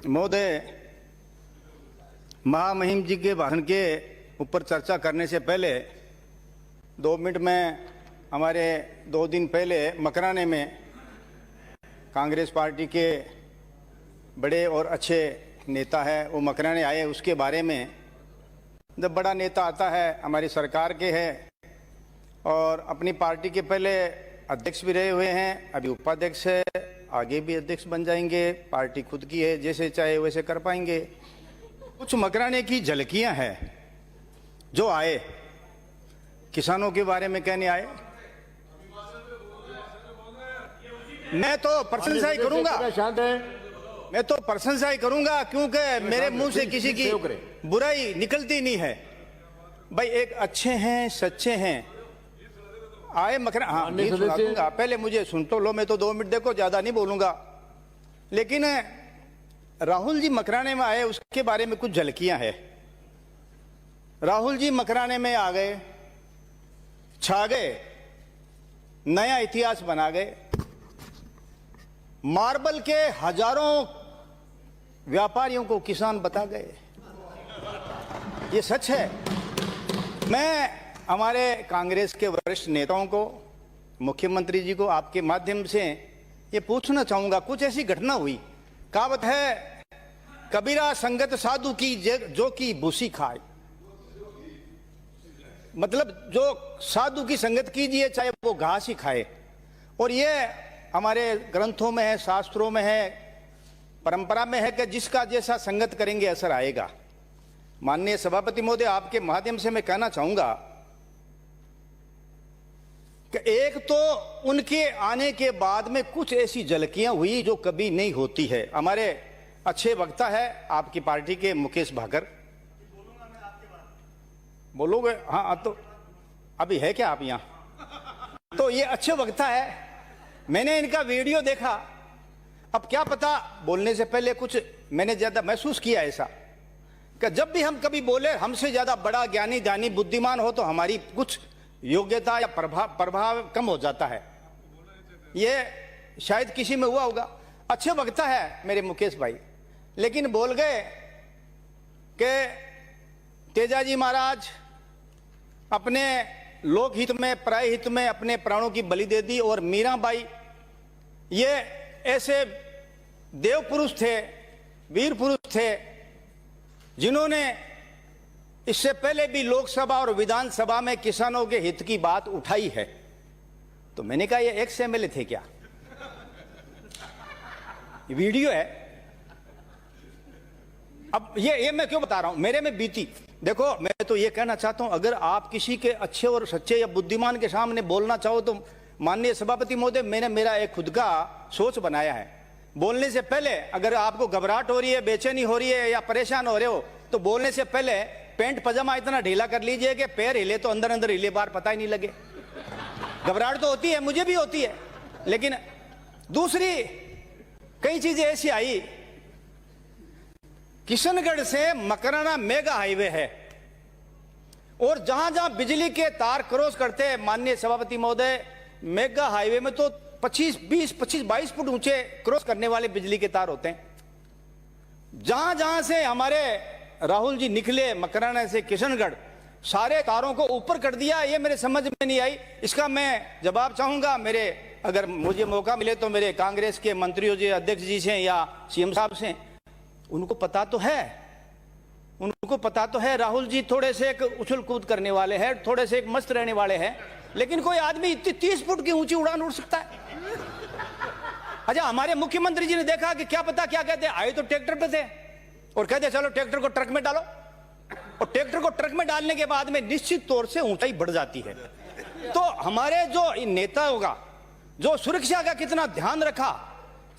महोदय, महामहिम जी के भाषण के ऊपर चर्चा करने से पहले 2 मिनट में हमारे 2 दिन पहले मकराने में कांग्रेस पार्टी के बड़े और अच्छे नेता है वो मकराने आए, उसके बारे में। जब बड़ा नेता आता है, हमारी सरकार के है और अपनी पार्टी के पहले अध्यक्ष भी रहे हुए हैं, अभी उपाध्यक्ष है, आगे भी अध्यक्ष बन जाएंगे, पार्टी खुद की है, जैसे चाहे वैसे कर पाएंगे। कुछ मकराने की झलकियां हैं जो आए, किसानों के बारे में कहने आए। मैं तो प्रशंसा ही करूंगा, मैं तो प्रशंसा ही करूंगा, क्योंकि मेरे मुंह से किसी की बुराई निकलती नहीं है। भाई एक अच्छे हैं, सच्चे हैं, आए मकराने। हाँ, नहीं सुना दूंगा, पहले मुझे सुन तो लो, मैं तो 2 मिनट देखो, ज्यादा नहीं बोलूंगा। लेकिन राहुल जी मकराने में आए, उसके बारे में कुछ झलकियां हैं। राहुल जी मकराने में आ गए, छा गए, नया इतिहास बना गए, मार्बल के हजारों व्यापारियों को किसान बता गए। ये सच है। मैं हमारे कांग्रेस के वरिष्ठ नेताओं को, मुख्यमंत्री जी को आपके माध्यम से ये पूछना चाहूंगा, कुछ ऐसी घटना हुई, कहावत है कबीरा संगत साधु की जो की भूसी खाए, मतलब जो साधु की संगत कीजिए चाहे वो घास ही खाए। और ये हमारे ग्रंथों में है, शास्त्रों में है, परंपरा में है कि जिसका जैसा संगत करेंगे असर आएगा। माननीय सभापति महोदय, आपके माध्यम से मैं कहना चाहूंगा कि एक तो उनके आने के बाद में कुछ ऐसी झलकियां हुई जो कभी नहीं होती है। हमारे अच्छे वक्ता है आपकी पार्टी के मुकेश भाकर, बोलोगे? हाँ, तो अभी है क्या आप यहां? तो ये अच्छे वक्ता है, मैंने इनका वीडियो देखा। अब क्या पता, बोलने से पहले कुछ मैंने ज्यादा महसूस किया ऐसा कि जब भी हम कभी बोले, हमसे ज्यादा बड़ा ज्ञानी दानी बुद्धिमान हो तो हमारी कुछ योग्यता या प्रभाव कम हो जाता है। ये शायद किसी में हुआ होगा। अच्छे वक्ता है मेरे मुकेश भाई, लेकिन बोल गए कि तेजाजी महाराज अपने लोक हित में, प्राय हित में अपने प्राणों की बलि दे दी, और मीराबाई ये ऐसे देव पुरुष थे, वीर पुरुष थे, जिन्होंने इससे पहले भी लोकसभा और विधानसभा में किसानों के हित की बात उठाई है। तो मैंने कहा ये एक्स एमएलए थे क्या? वीडियो है। अब ये मैं क्यों बता रहा हूं, मेरे में बीती। देखो, मैं तो ये कहना चाहता हूं, अगर आप किसी के अच्छे और सच्चे या बुद्धिमान के सामने बोलना चाहो तो माननीय सभापति महोदय, मैंने मेरा एक खुद का सोच बनाया है। बोलने से पहले अगर आपको घबराहट हो रही है, बेचैनी हो रही है या परेशान हो रहे हो, तो बोलने से पहले पैंट पजामा इतना ढीला कर लीजिए कि पैर हिले तो अंदर अंदर हिले, बाहर पता ही नहीं लगे। घबराहट तो होती है, मुझे भी होती है। लेकिन दूसरी कई चीजें ऐसी आई, किशनगढ़ से मकराना मेगा हाईवे है, और जहां जहां बिजली के तार क्रॉस करते हैं माननीय सभापति महोदय, मेगा हाईवे में तो 25-22 फुट ऊंचे क्रॉस करने वाले बिजली के तार होते हैं। जहां जहां से हमारे राहुल जी निकले मकराना से किशनगढ़, सारे तारों को ऊपर कर दिया। ये मेरे समझ में नहीं आई। इसका मैं जवाब चाहूंगा, मेरे अगर मुझे मौका मिले तो मेरे कांग्रेस के मंत्रियों जी, अध्यक्ष जी से या सीएम साहब से, उनको पता तो है, उनको पता तो है। राहुल जी थोड़े से एक उछल कूद करने वाले हैं, थोड़े से एक मस्त रहने वाले हैं, लेकिन कोई आदमी इतनी 30 फुट की ऊंची उड़ान उड़ सकता है? अच्छा, हमारे मुख्यमंत्री जी ने देखा कि क्या पता क्या कहते, आए तो ट्रैक्टर पे थे और कहते चलो ट्रैक्टर को ट्रक में डालो, और ट्रैक्टर को ट्रक में डालने के बाद में निश्चित तौर से ऊंचाई बढ़ जाती है। तो हमारे जो नेता होगा, जो सुरक्षा का कितना ध्यान रखा,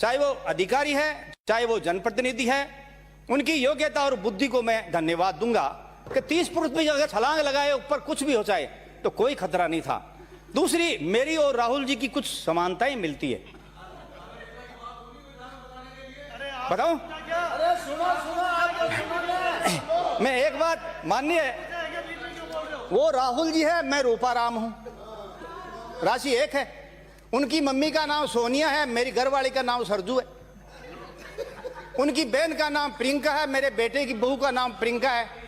चाहे वो अधिकारी है चाहे वो जनप्रतिनिधि है, उनकी योग्यता और बुद्धि को मैं धन्यवाद दूंगा कि 30 फुट भी अगर छलांग लगाए ऊपर कुछ भी हो जाए तो कोई खतरा नहीं था। दूसरी, मेरी और राहुल जी की कुछ समानताएं मिलती है। बताऊं? मैं एक बात, माननीय, वो राहुल जी है, मैं रूपाराम हूं, राशि एक है। उनकी मम्मी का नाम सोनिया है, मेरी घरवाली का नाम सरजू है। उनकी बहन का नाम प्रियंका है, मेरे बेटे की बहू का नाम प्रियंका है।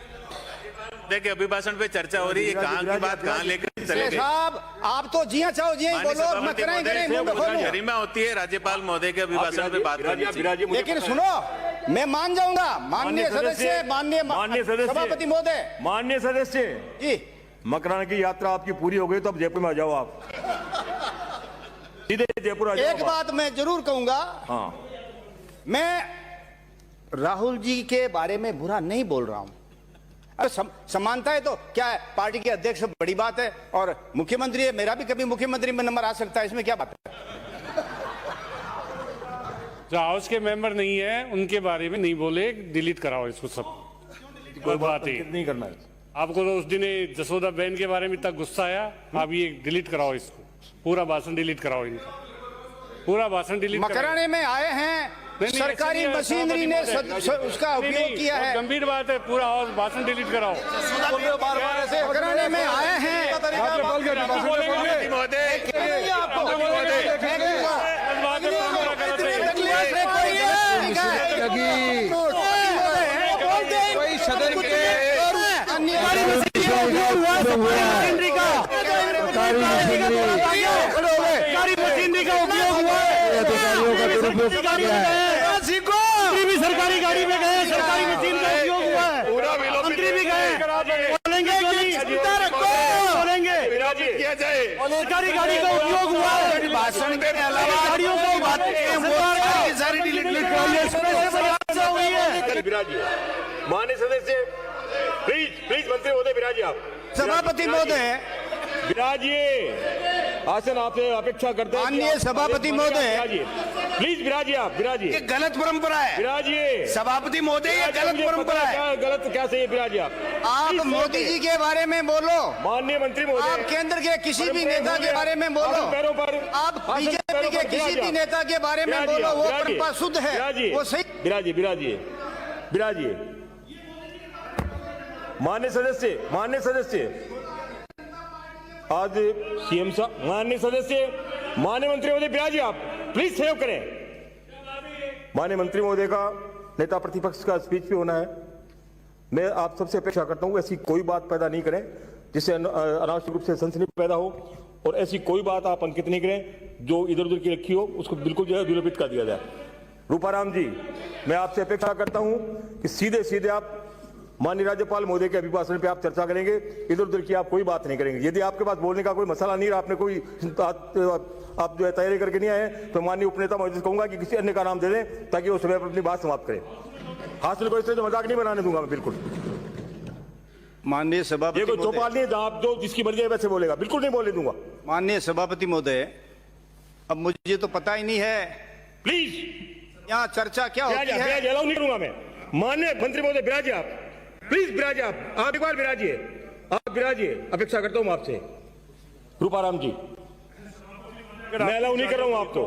देखिए अभिभाषण पे चर्चा हो रही है, कहाँ की बात कहाँ लेकर चले गए। साहब आप तो जिया चाहो जिया बोलो, मैं गरिमा होती है राज्यपाल महोदय के अभिभाषण पे बात करनी चाहिए। लेकिन सुनो, मैं मान जाऊंगा माननीय सदस्य, माननीय सभापति महोदय, माननीय सदस्य जी, मकराना की यात्रा आपकी पूरी हो गई तो अब जयपुर में आ जाओ आप, सीधे जयपुर आ जाओ। एक बात मैं जरूर कहूंगा, हाँ, मैं राहुल जी के बारे में बुरा नहीं बोल रहा हूं। अरे समानता है तो क्या है, पार्टी के अध्यक्ष बड़ी बात है और मुख्यमंत्री है, मेरा भी कभी मुख्यमंत्री में नंबर आ सकता है, इसमें क्या बात है। जो हाउस के मेंबर नहीं है उनके बारे में नहीं बोले, डिलीट कराओ इसको सब। कोई बात नहीं करना है आपको, तो उस दिन जसोदा बहन के बारे में इतना गुस्सा आया, आप ये डिलीट कराओ इसको, पूरा भाषण डिलीट कराओ इनका, पूरा भाषण डिलीट। मकराने में आए हैं, सरकारी मशीनरी ने उसका उपयोग किया है, गंभीर बात है, पूरा भाषण डिलीट कराओ। मकराने में आए हैं, सरकारी गाड़ी में गए, सरकारी मशीन का उपयोग हुआ है, मंत्री भी गए, बोलेंगे बोलेंगे किया जाए, सरकारी गाड़ी का उपयोग हुआ है, भाषण के अलावा गाड़ियों को बात सारी डिलीट माननीय सदस्य प्लीज मंत्री महोदय विराजिए आप। सभापति महोदय, विराजिए, आसन आपसे अपेक्षा करते हैं। माननीय सभापति महोदय, प्लीज विराजिए आप, विराजिए। ये गलत परंपरा है विराजिए सभापति महोदय, ये गलत परंपरा है। गलत क्या सही है, विराजिए आप मोदी जी के बारे में बोलो, माननीय मंत्री महोदय, आप केंद्र के किसी भी नेता के बारे में बोलो, पैरों पर आप बीजेपी के किसी भी नेता के बारे में बोलो, वो परंपरा शुद्ध है, वो सही। विराजिए विराजिए विराजिए। माननीय सदस्य आज सीएम साहब, माननीय सदस्य, माननीय मंत्री महोदय विराजिए आप, प्लीज सहयोग करें। माननीय मंत्री महोदय का नेता प्रतिपक्ष का स्पीच भी होना है। मैं आप सबसे अपेक्षा करता हूं ऐसी कोई बात पैदा नहीं करें जिससे अनावश्यक रूप से सनसनी पैदा हो, और ऐसी कोई बात आप अंकित नहीं करें जो इधर उधर की रखी हो, उसको बिल्कुल जो है विलोपित कर दिया जाए। रूपाराम जी, मैं आपसे अपेक्षा करता हूं कि सीधे सीधे आप माननीय राज्यपाल महोदय के अभिभाषण पे आप चर्चा करेंगे, इधर उधर की आप कोई बात नहीं करेंगे। यदि आपके पास बोलने का कोई मसला नहीं रहा, आपने कोई आप जो है तैयारी करके नहीं आए, तो माननीय उपनेता महोदय से कहूंगा कि किसी अन्य का नाम दे दें ताकि वो समय पर अपनी बात समाप्त करें। हासिल को इससे तो मजाक नहीं बनाने दूंगा मैं, बिल्कुल। माननीय सभापति, ये कोई चौपाल नहीं है जहां आप जो जिसकी मर्जी है वैसे बोलेगा, बिल्कुल नहीं बोलने दूंगा। माननीय सभापति महोदय, अब मुझे तो पता ही नहीं है प्लीज यहाँ चर्चा क्या होती है। अलाउ नहीं करूंगा मैं। माननीय मंत्री महोदय विराजिए आप, प्लीज विराजिए आप एक बार विराजिए, आप विराजिए, अपेक्षा करता हूं आपसे। रूपाराम जी, मैं अलाउ नहीं कर रहा हूं आप, तो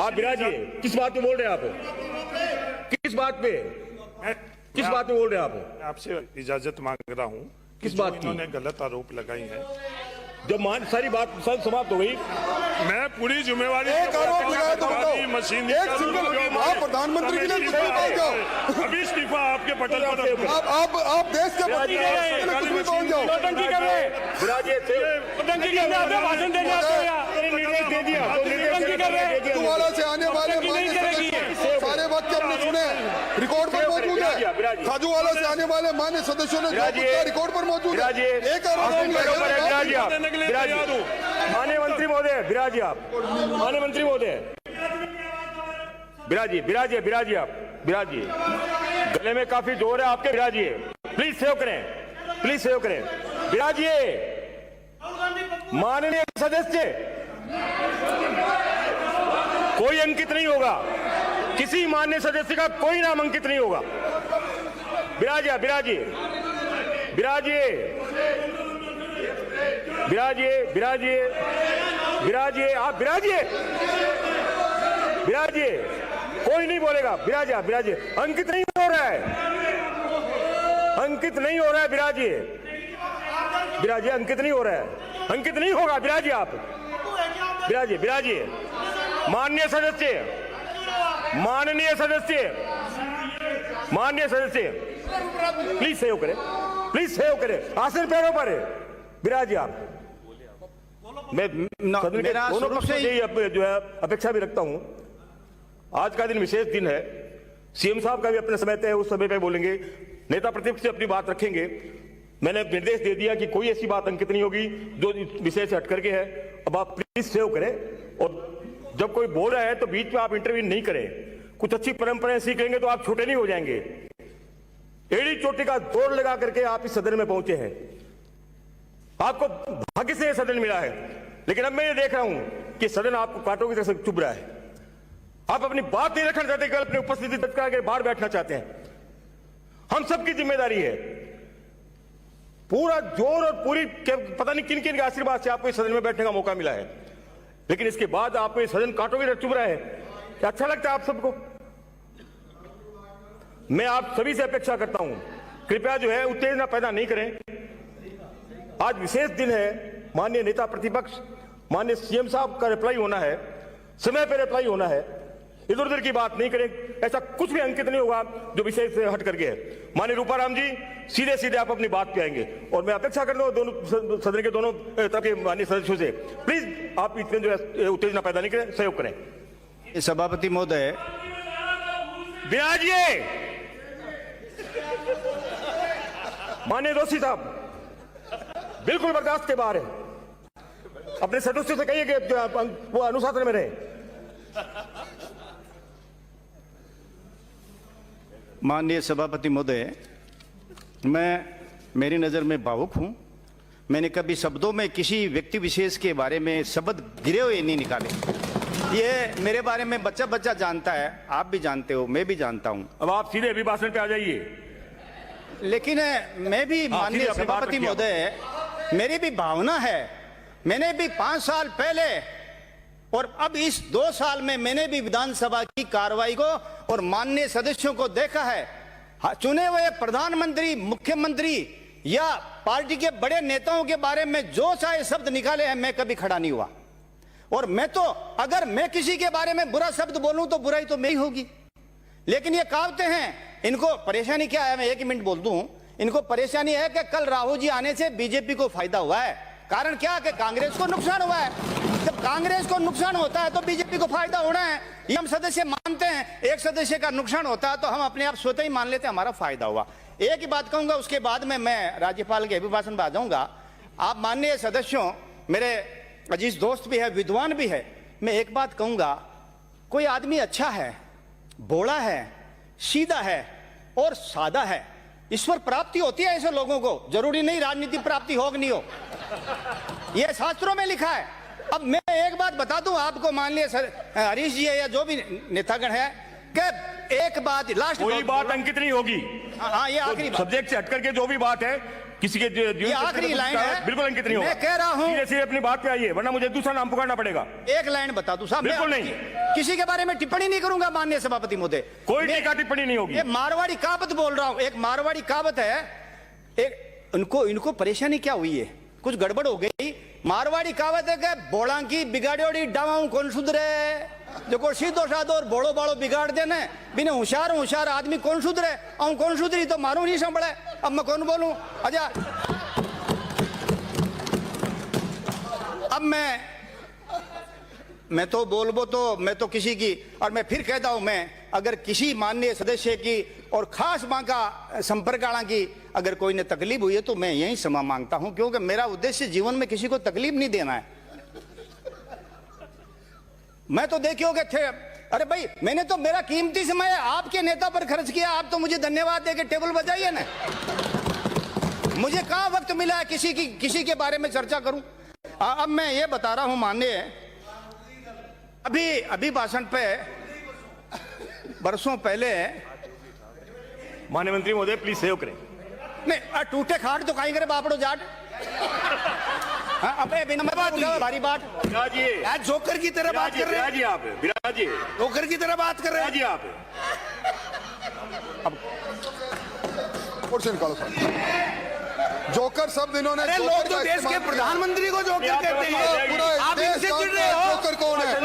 आप विराजिए। किस बात पे बोल रहे हैं आप, किस बात पे बोल रहे हैं आप? आपसे इजाजत मांग रहा हूं। किस बात की? इन्होंने गलत आरोप लगाई है। जब सारी बात सब समाप्त हो गई, मैं पूरी जिम्मेवारी एक आरोप लगाया तो बताओ, मशीन एक सिंगल आप प्रधानमंत्री के लिए कुछ नहीं पहुंच जाओ। अभी इस्तीफा आपके पटल पर आप देश के प्रधानमंत्री के लिए कुछ नहीं पहुंच जाओ। भाषण देने खाजूवाला से आने वाले सारे वक्त हमने सुने, रिकॉर्ड पर मौजूद है। खाजूवाला से आने वाले मान्य सदस्यों ने रिकॉर्ड पर मौजूद है। एक आरोप माननीय मंत्री महोदय विराजिए आप, माननीय मंत्री महोदय विराजिए आप, विराजिए। गले में काफी जोर है आपके, विराजिए। प्लीज सेव करें, विराजिए। माननीय सदस्य, कोई अंकित नहीं होगा, किसी माननीय सदस्य का कोई नाम अंकित नहीं होगा। विराजिए आप, विराजिए, कोई नहीं बोलेगा। विराजिए, अंकित नहीं हो रहा है, विराजिए, अंकित नहीं हो रहा है, अंकित नहीं होगा। विराजिए आप, विराजिए। माननीय सदस्य माननीय सदस्य प्लीज सहयोग करें, प्लीज सहयोग करें, आसन पैरों पर है। विराज जी आप, मैं सदन के मेरा दोनों शुरू पक्ष से से यही जो है अपेक्षा भी रखता हूं। आज का दिन विशेष दिन है, सीएम साहब का भी अपने समय तय है, उस समय पे बोलेंगे, नेता प्रतिपक्ष से अपनी बात रखेंगे। मैंने निर्देश दे दिया कि कोई ऐसी बात अंकित नहीं होगी जो इस विषय से हट करके है। अब आप प्लीज सेव करें, और जब कोई बोल रहा है तो बीच में आप इंटरव्यू नहीं करें। कुछ अच्छी परंपराएं सीखेंगे तो आप छोटे नहीं हो जाएंगे। एड़ी चोटी का जोर लगा करके आप इस सदन में पहुंचे हैं, आपको भाग्य से यह सदन मिला है। लेकिन अब मैं ये देख रहा हूं कि सदन आपको कांटों की तरह से चुभ रहा है। आप अपनी बात नहीं रखना चाहते, केवल अपनी उपस्थिति दर्ज करा के बाहर बैठना चाहते हैं। हम सबकी जिम्मेदारी है, पूरा जोर और पूरी पता नहीं किन किन के आशीर्वाद से आपको इस सदन में बैठने का मौका मिला है, लेकिन इसके बाद आपको ये सदन कांटों की तरह चुभ रहा है। क्या अच्छा लगता है आप सबको? मैं आप सभी से अपेक्षा करता हूं, कृपया जो है उत्तेजना पैदा नहीं करें। आज विशेष दिन है, माननीय नेता प्रतिपक्ष, माननीय सीएम साहब का रिप्लाई होना है, समय पर रिप्लाई होना है। इधर उधर की बात नहीं करें, ऐसा कुछ भी अंकित नहीं होगा जो विषय से हट करके है। माननीय रूपाराम जी, सीधे सीधे आप अपनी बात पे आएंगे, और मैं अपेक्षा कर रहा हूं दोनों सदन के दोनों तरफ के माननीय सदस्यों से, प्लीज आप इसमें जो है उत्तेजना पैदा नहीं करें, सहयोग करें। सभापति महोदय, विराजिए। माननीय दोषी साहब बिल्कुल बर्दाश्त के बाहर है, अपने सदस्यों से कहिए कि वो अनुशासन में रहे। माननीय सभापति महोदय, मेरी नज़र में भावुक हूं। मैंने कभी शब्दों में किसी व्यक्ति विशेष के बारे में शब्द गिरे हुए नहीं निकाले। ये मेरे बारे में बच्चा बच्चा जानता है, आप भी जानते हो, मैं भी जानता हूं। अब आप सीधे अभिभाषण पे आ जाइए। लेकिन मैं भी माननीय अपनी बात सभापति रखिए। महोदय, मेरी भी भावना है। मैंने भी 5 साल पहले और अब इस 2 साल में मैंने भी विधानसभा की कार्रवाई को और माननीय सदस्यों को देखा है। चुने हुए प्रधानमंत्री, मुख्यमंत्री या पार्टी के बड़े नेताओं के बारे में जो चाहे शब्द निकाले हैं, मैं कभी खड़ा नहीं हुआ। और मैं तो, अगर मैं किसी के बारे में बुरा शब्द बोलूं तो बुराई तो मेरी होगी। लेकिन ये कहावतें हैं, इनको परेशानी क्या है, मैं 1 मिनट बोल दूं। इनको परेशानी है कि कल राहुल जी आने से बीजेपी को फायदा हुआ है। कारण क्या कि कांग्रेस को नुकसान हुआ है। जब कांग्रेस को नुकसान होता है तो बीजेपी को फायदा होना है, ये हम सदस्य मानते हैं। एक सदस्य का नुकसान होता है तो हम अपने आप स्वतः ही मान लेते हैं हमारा फायदा हुआ। एक ही बात कहूंगा, उसके बाद में मैं राज्यपाल के अभिभाषण पर आ जाऊंगा। आप माननीय सदस्यों, मेरे अजीज दोस्त भी है, विद्वान भी है, मैं एक बात कहूंगा, कोई आदमी अच्छा है, भोला है, सीधा है और सादा है, ईश्वर प्राप्ति होती है ऐसे लोगों को। जरूरी नहीं राजनीति प्राप्ति हो कि नहीं हो, यह शास्त्रों में लिखा है। अब मैं एक बात बता दूं आपको, मान लिया हरीश जी है या जो भी नेतागण है, कि एक बात लास्ट, कोई बात अंकित नहीं होगी। हाँ, ये आखिरी बात, सब्जेक्ट से हटकर के जो भी बात है किसी के ये आखिरी लाइन है, बिल्कुल अंकित नहीं होगा। मैं कह रहा हूं, सीधे अपनी बात पे आइए, वरना मुझे दूसरा नाम पुकारना पड़ेगा। एक लाइन बता दूं साहब, बिल्कुल नहीं, किसी के बारे में टिप्पणी नहीं करूंगा माननीय सभापति महोदय। कोई टीका टिप्पणी नहीं होगी। ये मारवाड़ी कहावत बोल रहा हूं, एक मारवाड़ी कहावत है। एक इनको परेशानी क्या हुई है, कुछ गड़बड़ हो गई। मारवाड़ी कहावत है कि बोला की बिगाड़ोड़ी डावाऊं कौन सुधरे, जो को सीधो साधो और बोड़ो बाड़ो बिगाड़ देने, बिना होशियार आदमी कौन सुधरे। कौन सुधरी तो मारू नहीं संभले, अब मैं कौन बोलूं। अच्छा, अब मैं तो बोलबो तो मैं तो किसी की, और मैं फिर कहता हूं, मैं अगर किसी माननीय सदस्य की और खास बांका संपर्क आला की अगर कोई ने तकलीफ हुई है तो मैं यही क्षमा मांगता हूं, क्योंकि मेरा उद्देश्य जीवन में किसी को तकलीफ नहीं देना है। मैं तो देखियो कि थे, अरे भाई मैंने तो मेरा कीमती समय आपके नेता पर खर्च किया, आप तो मुझे धन्यवाद देके टेबल बजाइए ना। मुझे कहां वक्त मिला है किसी के बारे में चर्चा करूं। अब मैं ये बता रहा हूं, माननीय अभी भाषण पे बरसों पहले, माननीय मंत्री महोदय प्लीज सहयोग करें। नहीं, टूटे खाट तो कहीं करे बापड़ो जाट। हाँ, अबे बिना भारी बात, आज जोकर की तरह बात कर रहे हैं। आप विराजिए, जोकर की तरह बात कर रहे हैं। आप और से निकालो साहब। जोकर शब्द इन्होंने, अरे लोग तो देश के प्रधानमंत्री को जोकर कहते हैं, पूरा आप देश इनसे का चिढ़ रहे हो। जोकर कौन है?